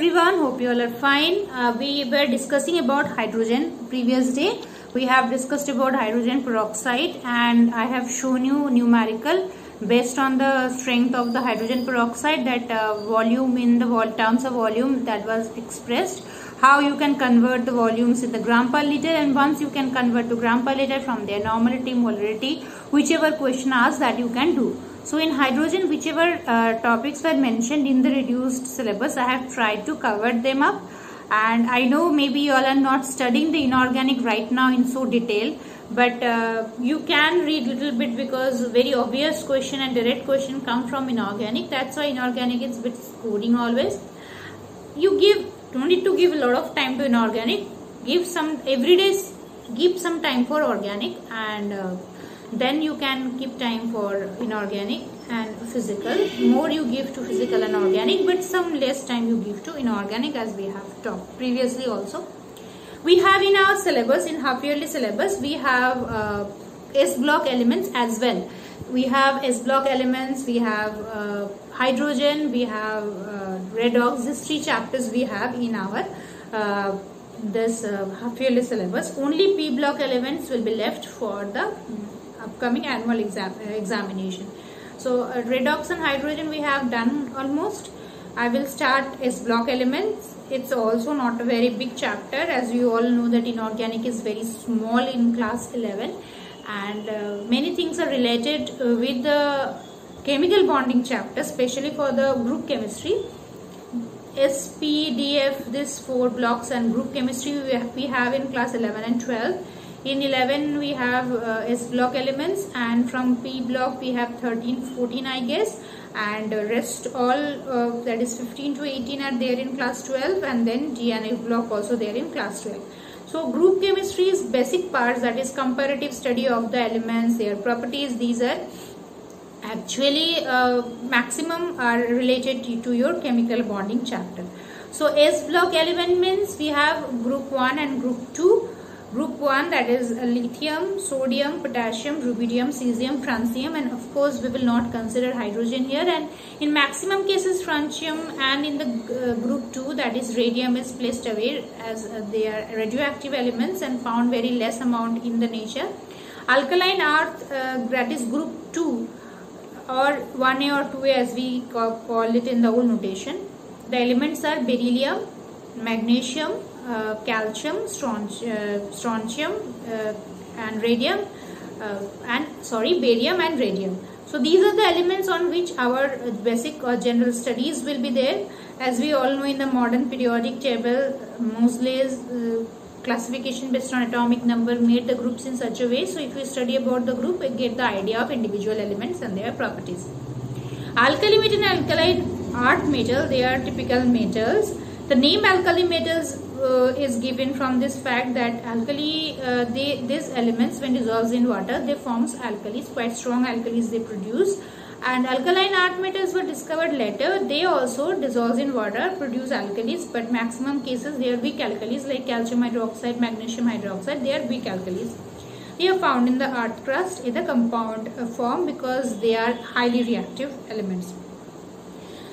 everyone, hope you all are fine. We were discussing about hydrogen previous day. We have discussed about hydrogen peroxide and I have shown you numerical based on the strength of the hydrogen peroxide, that volume in the terms of volume that was expressed, how you can convert the volumes in the gram per liter, and once you can convert to gram per liter, from their normality, molarity, whichever question asks that you can do. So in hydrogen, whichever topics were mentioned in the reduced syllabus, I have tried to cover them up. And I know maybe you all are not studying the inorganic right now in so detail, but you can read little bit, because very obvious question and direct question come from inorganic. That's why inorganic is bit coding always. You don't need to give a lot of time to inorganic. Give some every day. Give some time for organic, and then you can keep time for inorganic and physical. More you give to physical and organic, but some less time you give to inorganic, as we have talked previously also. We have in our syllabus, in half yearly syllabus, we have S block elements as well. We have S block elements, we have hydrogen, we have redox. These three chapters we have in our this half yearly syllabus. Only P block elements will be left for the upcoming annual examination. So redox and hydrogen we have done almost. I will start S block elements. It's also not a very big chapter, as you all know that inorganic is very small in class 11, and many things are related with the chemical bonding chapter, especially for the group chemistry. S, P, D, F, this 4 blocks, and group chemistry we have in class 11 and 12. In 11 we have S block elements, and from P block we have 13, 14 I guess, and rest all that is 15 to 18 are there in class 12, and then G and F block also there in class 12. So group chemistry is basic parts, that is comparative study of the elements, their properties. These are actually maximum are related to your chemical bonding chapter. So S block element means we have group 1 and group 2. Group 1, that is lithium, sodium, potassium, rubidium, cesium, francium, and of course we will not consider hydrogen here, and in maximum cases francium, and in the group 2, that is radium, is placed away as they are radioactive elements and found very less amount in the nature. Alkaline earth, that is group 2 or 1A or 2A as we call it in the old notation. The elements are beryllium, magnesium, calcium, strontium, and radium, barium and radium. So these are the elements on which our basic or general studies will be there. As we all know, in the modern periodic table, Moseley's classification based on atomic number made the groups in such a way. So if we study about the group, we get the idea of individual elements and their properties. Alkali metal and alkaline earth metal, they are typical metals. The name alkali metals is given from this fact that alkali, these elements when dissolved in water, they forms alkalis, quite strong alkalis they produce. And alkaline earth metals were discovered later. They also dissolve in water, produce alkalis, but maximum cases they are weak alkalis, like calcium hydroxide, magnesium hydroxide. They are weak alkalis. They are found in the earth crust in the compound form because they are highly reactive elements.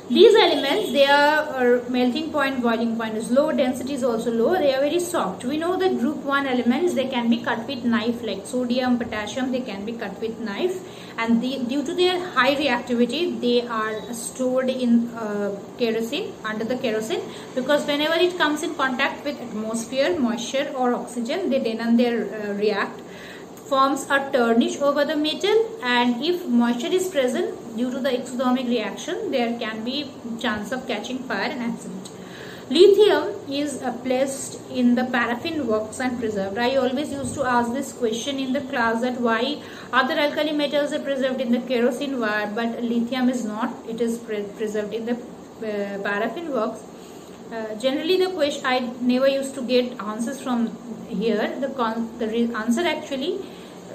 These elements, their melting point, boiling point is low, density is also low, they are very soft. We know that group 1 elements, they can be cut with knife, like sodium, potassium, they can be cut with knife, and due to their high reactivity, they are stored in kerosene, under the kerosene, because whenever it comes in contact with atmosphere, moisture or oxygen, they then and there react, forms a tarnish over the metal, and if moisture is present due to the exothermic reaction, there can be chance of catching fire and accident. Lithium is placed in the paraffin works and preserved. I always used to ask this question in the class, that why other alkali metals are preserved in the kerosene wire, but lithium is not. It is preserved in the paraffin works. Generally the question, I never used to get answers from here. The answer actually,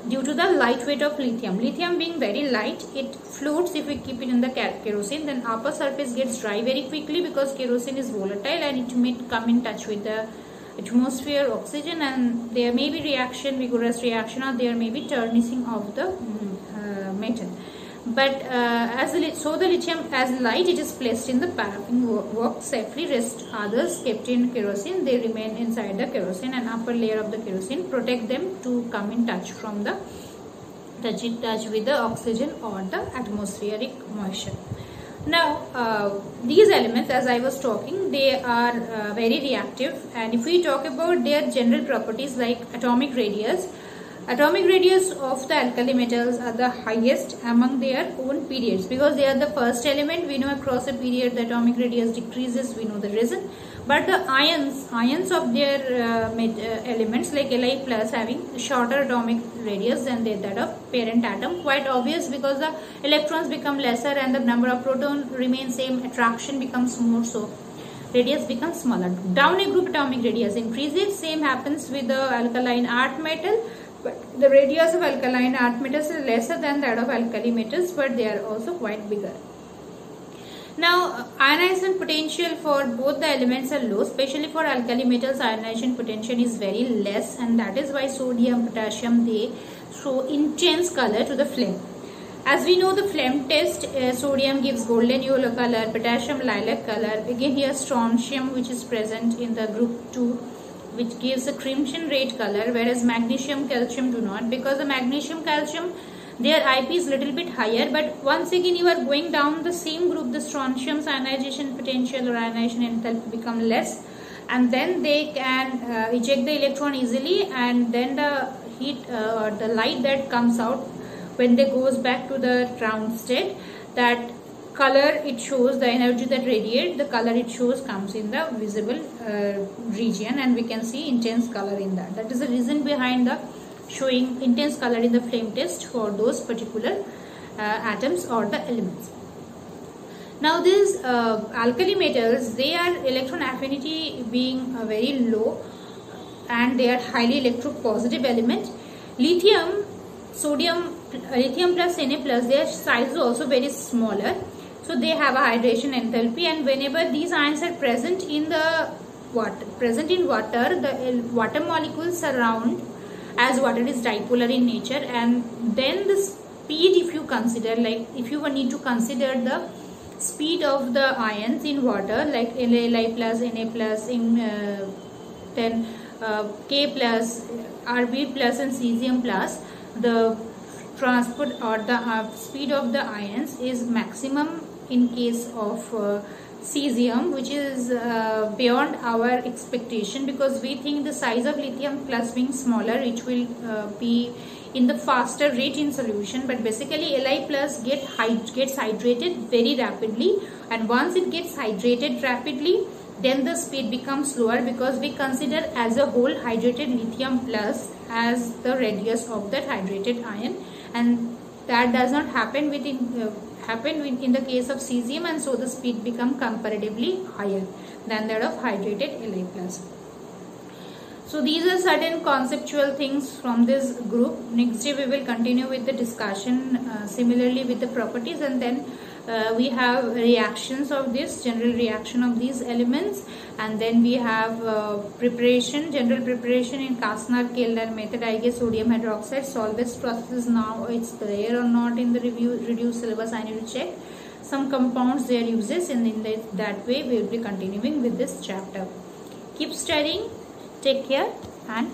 due to the light weight of lithium. Lithium being very light, it floats if we keep it in the kerosene, then upper surface gets dry very quickly because kerosene is volatile and it may come in touch with the atmosphere, oxygen, and there may be reaction, vigorous reaction, or there may be tarnishing of the metal. but so the lithium as light, it is placed in the paraffin works safely, rest others kept in kerosene, they remain inside the kerosene, and upper layer of the kerosene protect them to come in touch with the oxygen or the atmospheric moisture. Now these elements, as I was talking, they are very reactive, and if we talk about their general properties like atomic radius of the alkali metals are the highest among their own periods, because they are the first element. We know across a period the atomic radius decreases, we know the reason. But the ions of their elements like Li plus having shorter atomic radius than that of parent atom, quite obvious, because the electrons become lesser and the number of proton remains same, attraction becomes more, so radius becomes smaller. Down a group atomic radius increases, same happens with the alkaline earth metal. But the radius of alkaline earth metals is lesser than that of alkali metals, but they are also quite bigger. Now, ionization potential for both the elements are low, especially for alkali metals. Ionization potential is very less, and that is why sodium, potassium, they show intense color to the flame. As we know, the flame test, sodium gives golden yellow color, potassium lilac color. Again here strontium, which is present in the group 2, which gives a crimson red color, whereas magnesium, calcium do not, because the magnesium, calcium, their IP is little bit higher, but once again you are going down the same group, the strontium's ionization potential or ionization enthalpy become less, and then they can eject the electron easily, and then the heat or the light that comes out when they goes back to the ground state, that color it shows, the energy that radiate, the color it shows comes in the visible region, and we can see intense color in that. That is the reason behind the showing intense color in the flame test for those particular atoms or the elements. Now these alkali metals, they are electron affinity being very low, and they are highly electropositive element. Lithium, sodium, lithium plus Na plus, their size is also very smaller, so they have a hydration enthalpy, and whenever these ions are present in the water, the water molecules surround, as water is dipolar in nature, and then the speed, if you consider, like if you need to consider the speed of the ions in water, like Li plus, Na plus, then K plus, Rb plus and cesium plus, the transport or the speed of the ions is maximum in case of cesium, which is beyond our expectation, because we think the size of lithium plus being smaller, it will be in the faster rate in solution, but basically Li plus gets hydrated very rapidly, and once it gets hydrated rapidly, then the speed becomes slower, because we consider as a whole hydrated lithium plus as the radius of that hydrated ion, and that does not happen in the case of cesium, and so the speed become comparatively higher than that of hydrated Li plus. So these are certain conceptual things from this group. Next day we will continue with the discussion similarly with the properties, and then we have reactions of this, general reaction of these elements, and then we have general preparation in Kastner-Kellner method. I guess sodium hydroxide solvents process, now it's there or not in the reduced syllabus, I need to check. Some compounds, their uses, and in that way we will be continuing with this chapter. Keep studying, take care, and